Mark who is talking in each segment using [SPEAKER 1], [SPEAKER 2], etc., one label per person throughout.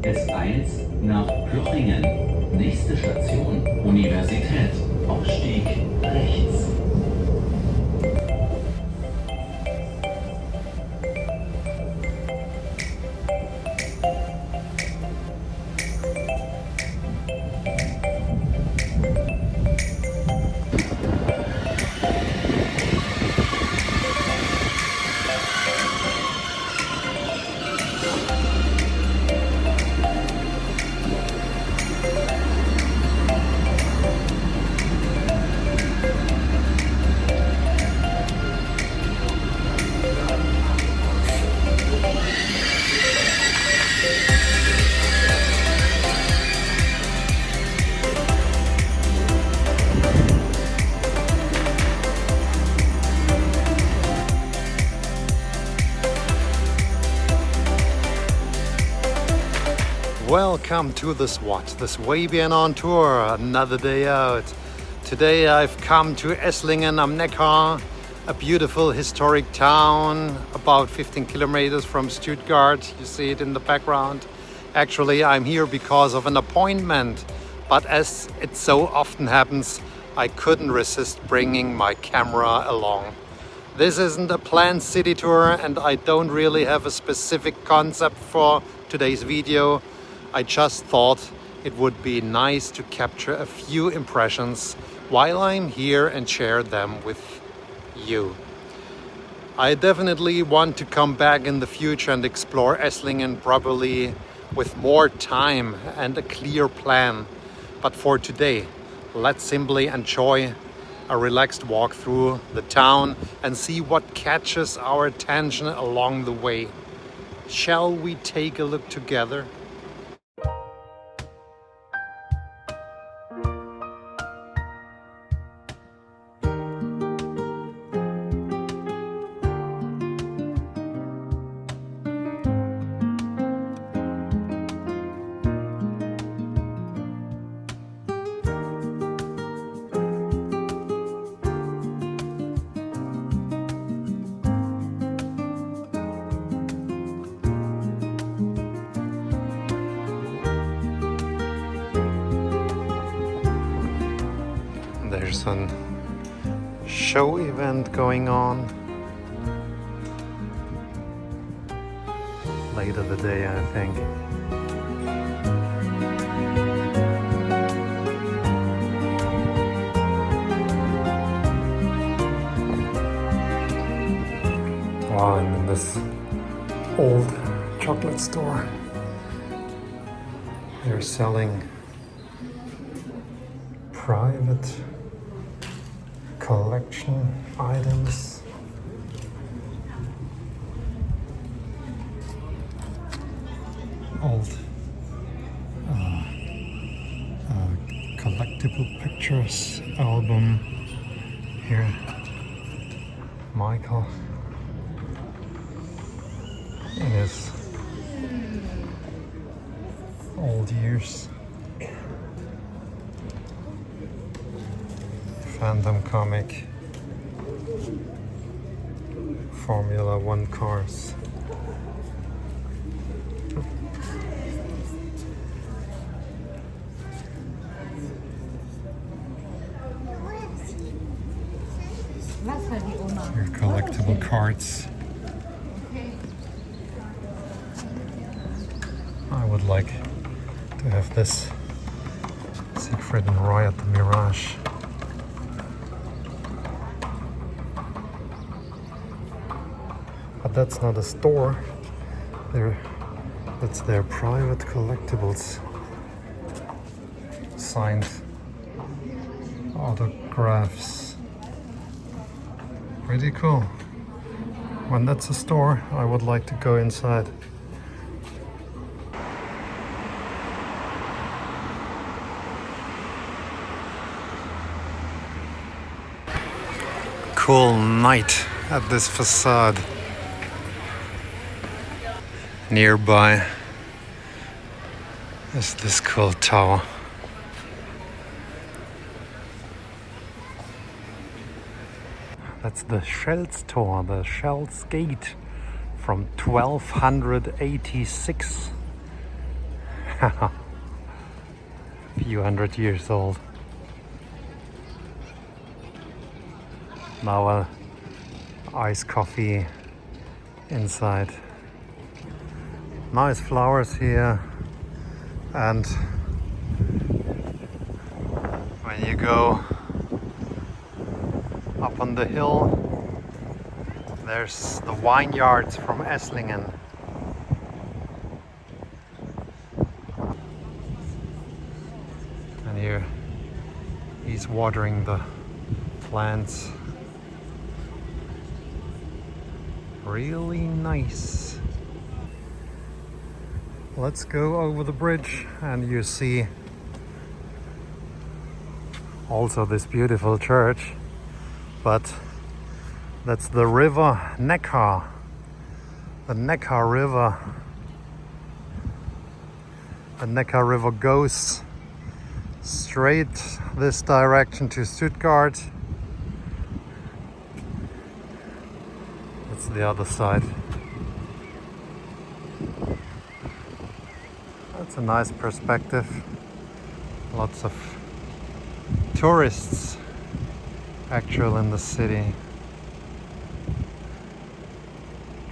[SPEAKER 1] S1 nach Plochingen. Nächste Station, Universität. Ausstieg rechts.
[SPEAKER 2] Welcome to the SW.O.T, the Swabian on tour, another day out. Today I've come to Esslingen am Neckar, a beautiful historic town about 15 kilometers from Stuttgart. You see it in the background. Actually, I'm here because of an appointment, but as it so often happens, I couldn't resist bringing my camera along. This isn't a planned city tour and I don't really have a specific concept for today's video. I just thought it would be nice to capture a few impressions while I'm here and share them with you. I definitely want to come back in the future and explore Esslingen probably with more time and a clear plan. But for today, let's simply enjoy a relaxed walk through the town and see what catches our attention along the way. Shall we take a look together? There's a show event going on later the day, I think. Wow, and in this old chocolate store, they're selling private collection items. Old collectible pictures album here. Michael in his old years. Phantom comic, Formula One cars. Your collectible cards. I would like to have this Siegfried and Roy at the Mirage. But that's not a store. That's their private collectibles. Signed autographs. Pretty cool. When that's a store, I would like to go inside. Cool night at this facade. Nearby is this cool tower. That's the Shell's Tor, the Shell's Gate from 1286. A few hundred years old. Now iced coffee inside. Nice flowers here, and when you go up on the hill, there's the vineyards from Esslingen. And here he's watering the plants. Really nice. Let's go over the bridge and you see also this beautiful church, but that's the river Neckar, the Neckar River. The Neckar River goes straight this direction to Stuttgart. That's the other side. That's a nice perspective. Lots of tourists actually in the city.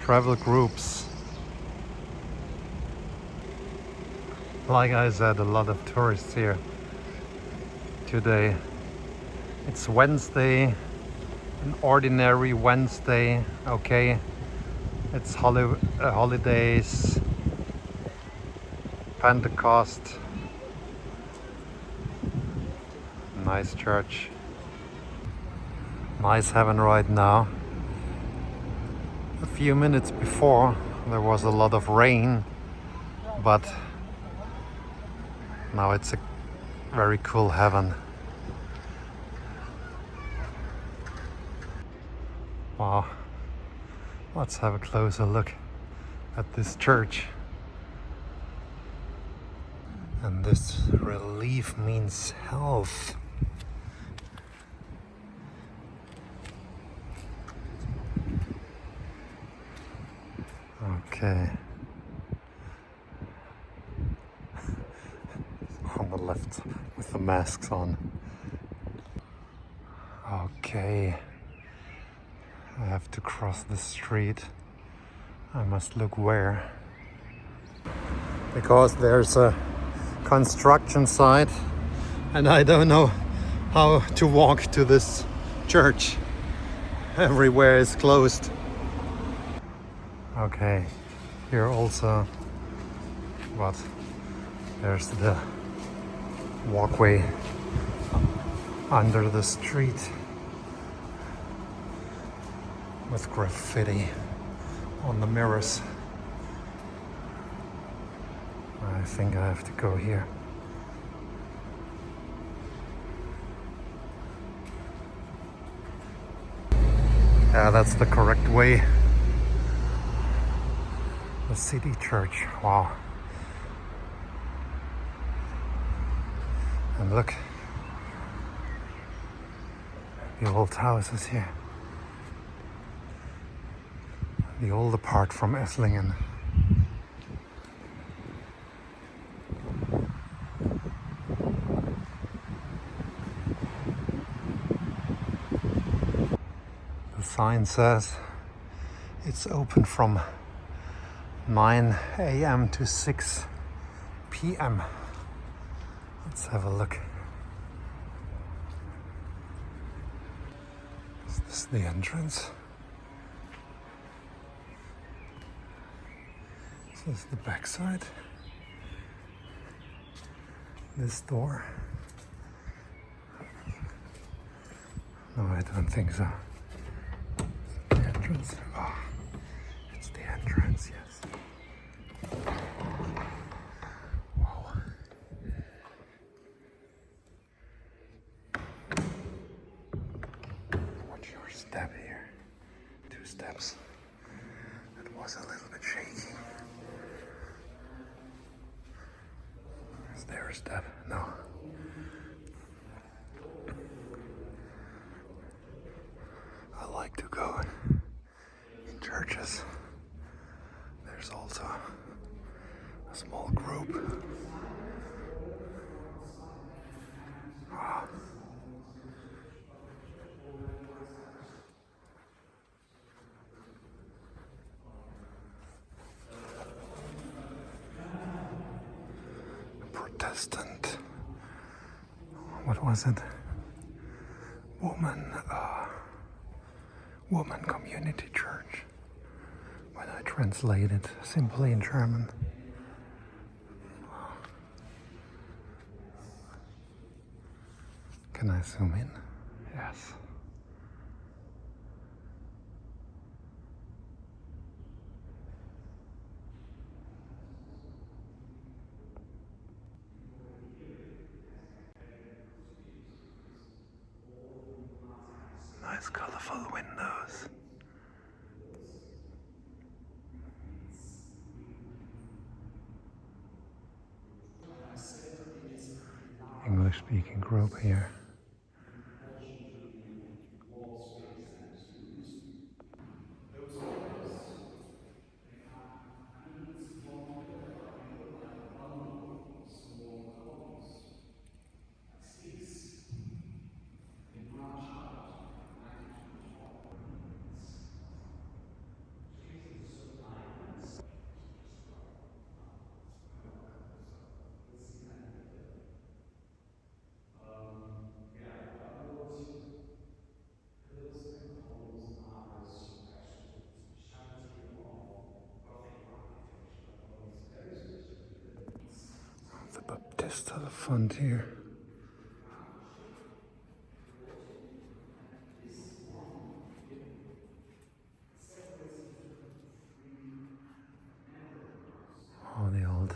[SPEAKER 2] Travel groups. Like I said, a lot of tourists here today. It's Wednesday, an ordinary Wednesday, okay. It's holidays, Pentecost. Nice church. Nice heaven right now. A few minutes before there was a lot of rain, but now it's a very cool heaven. Wow. Let's have a closer look at this church. And this relief means health. Okay. On the left with the masks on. Okay. I have to cross the street. I must look where. Because there's a construction site and I don't know how to walk to this church. Everywhere is closed. Okay, here also, but there's the walkway under the street with graffiti on the mirrors. I think I have to go here. Yeah, that's the correct way. The city church, wow. And look, the old houses here. The older part from Esslingen. The sign says it's open from 9 a.m. to 6 p.m. Let's have a look. Is this the entrance? This is the back side. This door. No, I don't think so. The entrance. Oh, it's the entrance, yes. Wow. Watch your step here. 2 steps. It was a little bit shaky. Is there a step? No. I like to go in churches. There's also a small group Protestant, what was it? Woman Community Church. When I translate it simply in German. Can I zoom in? Yes. Nice colorful windows. English speaking group here. The Baptist at the front here. All the old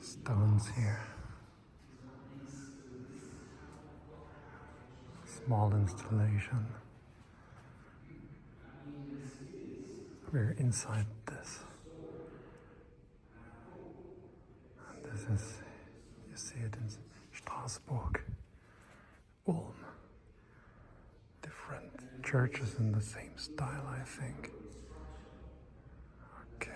[SPEAKER 2] stones here. Small installation. We're inside this. And this is, you see it in Strasbourg, Ulm. Different churches in the same style, I think. Okay.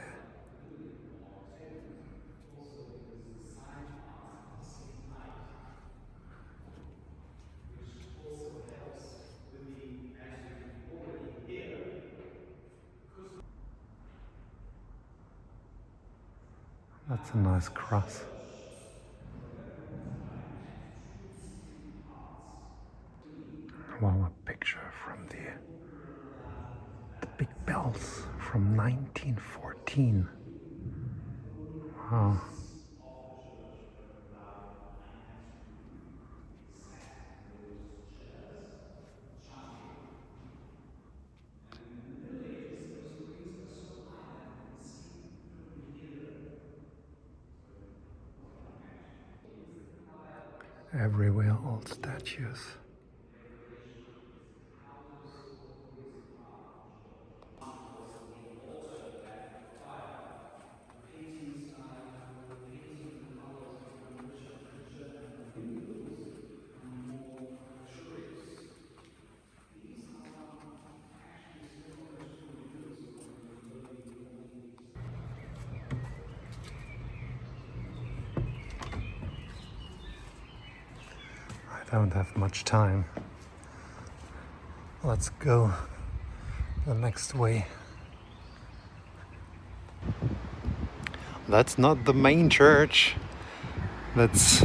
[SPEAKER 2] That's a nice cross. Wow, a picture from the big bells from 1914. Wow. Everywhere old statues. I don't have much time. Let's go the next way. That's not the main church. That's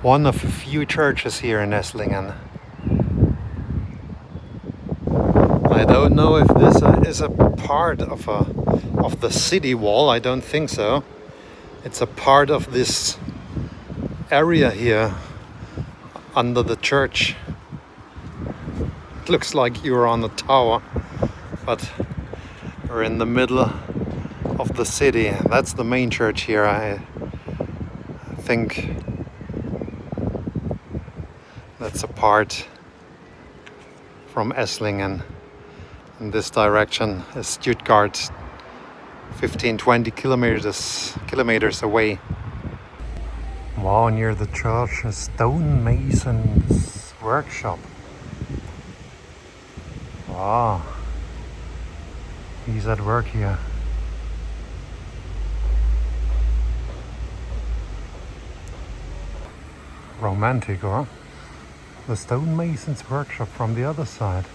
[SPEAKER 2] one of a few churches here in Esslingen. I don't know if this is a part of the city wall. I don't think so. It's a part of this area here under the church. It looks like you're on a tower, but we're in the middle of the city. That's the main church here. I think that's a part from Esslingen. In this direction is Stuttgart, 15-20 kilometers away. Wow, near the church, a stonemason's workshop. Wow, he's at work here. Romantic, huh? The stonemason's workshop from the other side,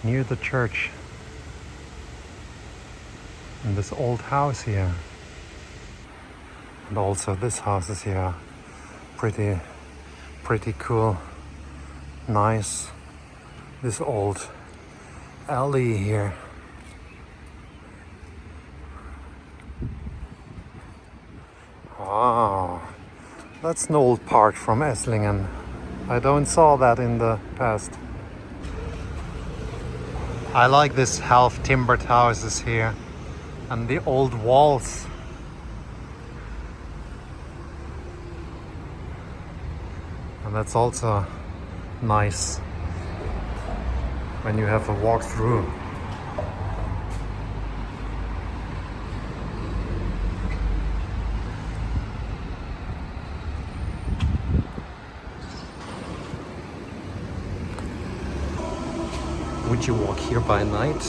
[SPEAKER 2] near the church. In this old house here. And also this house is here pretty cool. Nice. This old alley here. Wow, that's an old park from Esslingen. I don't saw that in the past. I like this half timbered houses here and the old walls. And that's also nice when you have a walk through. Would you walk here by night?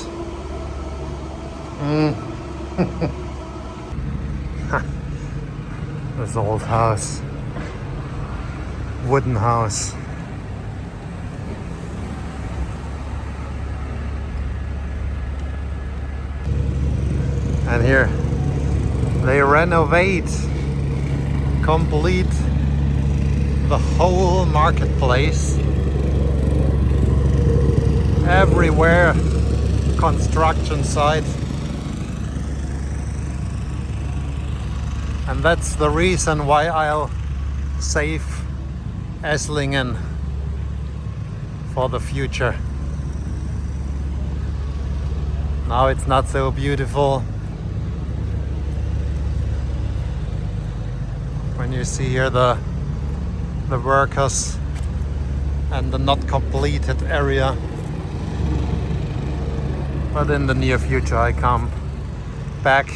[SPEAKER 2] This old house. Wooden house. And here they renovate, complete the whole marketplace. Everywhere construction site. And that's the reason why I'll save Esslingen for the future. Now it's not so beautiful. When you see here the workers and the not completed area. But in the near future I come back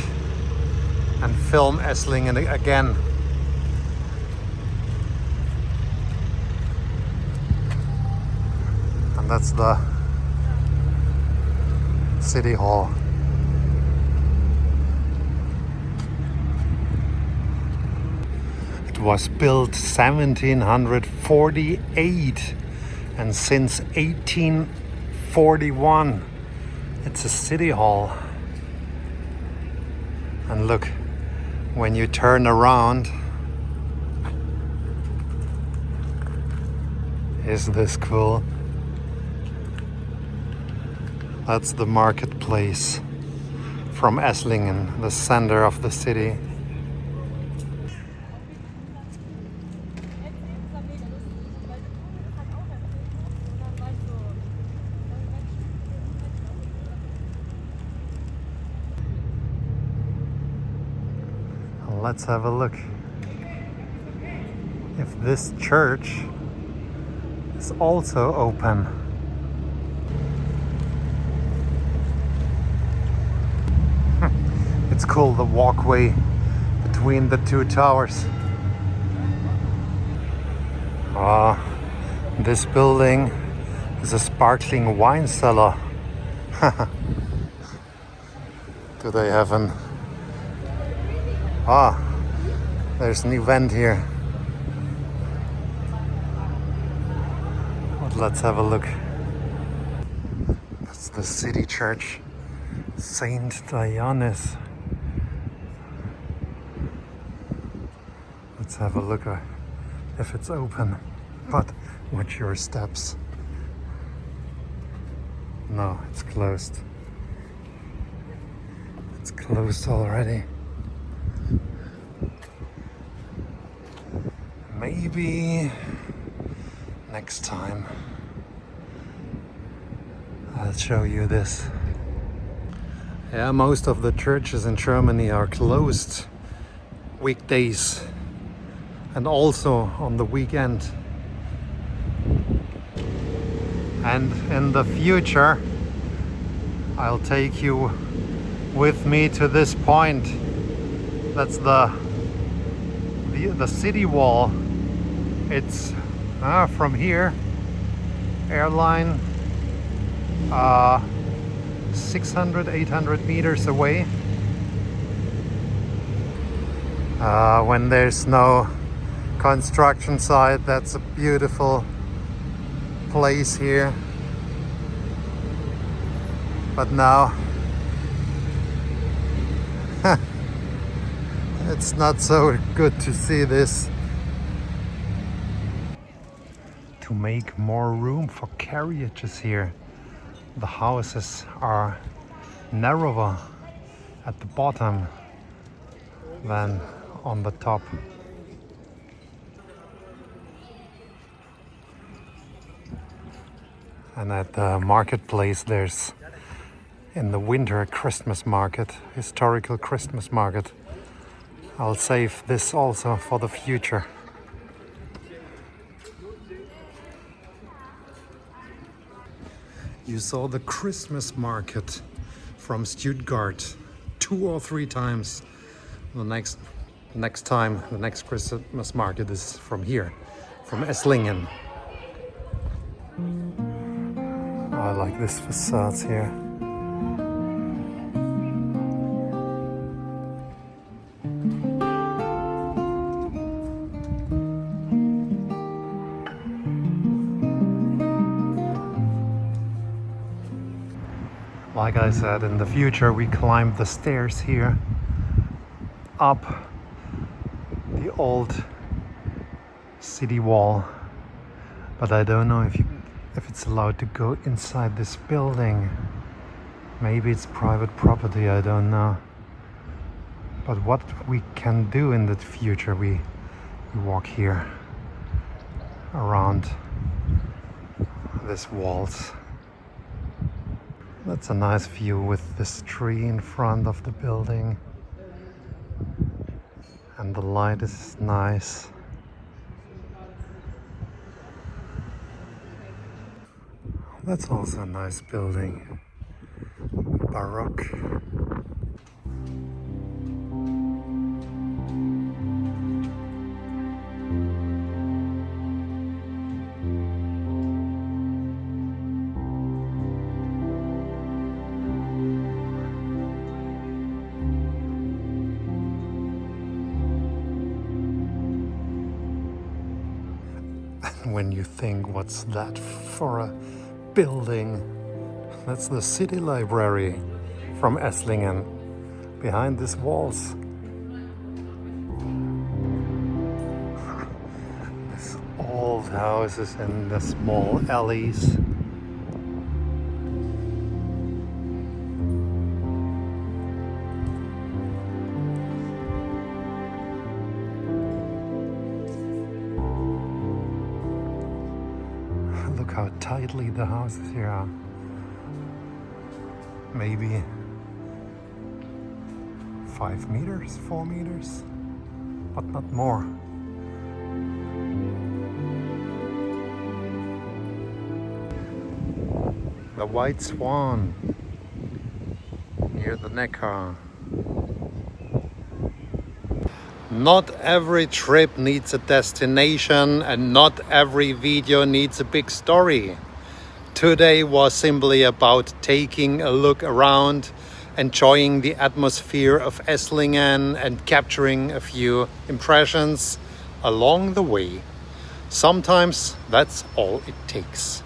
[SPEAKER 2] and film Esslingen again. And that's the City Hall. It was built 1748 and since 1841 it's a city hall. And look, when you turn around, is this cool? That's the marketplace from Esslingen, the center of the city. Let's have a look if this church is also open. It's cool, the walkway between the two towers. This building is a sparkling wine cellar. Do they have an... there's an event here. But let's have a look. That's the city church, Saint Dionysus. Let's have a look if it's open. But watch your steps. No, it's closed. It's closed already. Maybe next time I'll show you this. Yeah, most of the churches in Germany are closed weekdays and also on the weekend. And in the future I'll take you with me to this point. That's the city wall. It's from here, airline 600-800 meters away. When there's no construction site, that's a beautiful place here. But now It's not so good to see this. To make more room for carriages here, the houses are narrower at the bottom than on the top. And at the marketplace there's, in the winter, Christmas market, historical Christmas market. I'll save this also for the future. You saw the Christmas market from Stuttgart 2 or 3 times. The next time, the next Christmas market is from here, from Esslingen. I like this facades here. Like I said, in the future we climb the stairs here up the old city wall, but I don't know if it's allowed to go inside this building. Maybe it's private property, I don't know. But what we can do in the future, we walk here around these walls. That's a nice view with this tree in front of the building. And the light is nice. That's also a nice building. Baroque. When you think, what's that for a building? That's the city library from Esslingen, behind these walls. These old houses and the small alleys. Look how tightly the houses here are. Maybe 5 meters, 4 meters, but not more. The White Swan near the Neckar. Not every trip needs a destination, and not every video needs a big story. Today was simply about taking a look around, enjoying the atmosphere of Esslingen and capturing a few impressions along the way. Sometimes that's all it takes.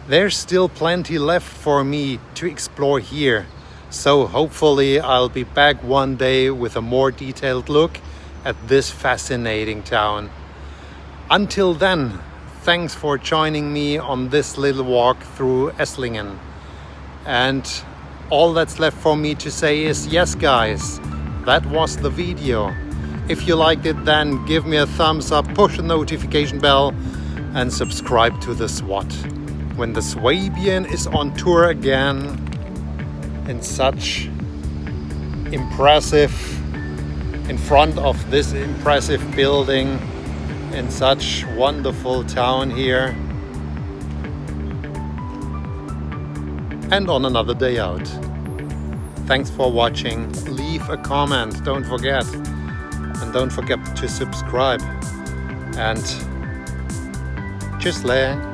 [SPEAKER 2] There's still plenty left for me to explore here, so hopefully I'll be back one day with a more detailed look at this fascinating town. Until then, thanks for joining me on this little walk through Esslingen. And all that's left for me to say is, yes guys, that was the video. If you liked it, then give me a thumbs up, push the notification bell and subscribe to the SW.O.T. When the Swabian is on tour again in such impressive, in front of this impressive building, in such wonderful town here, and on another day out. Thanks for watching. Leave a comment, don't forget, and don't forget to subscribe. And tschüssle.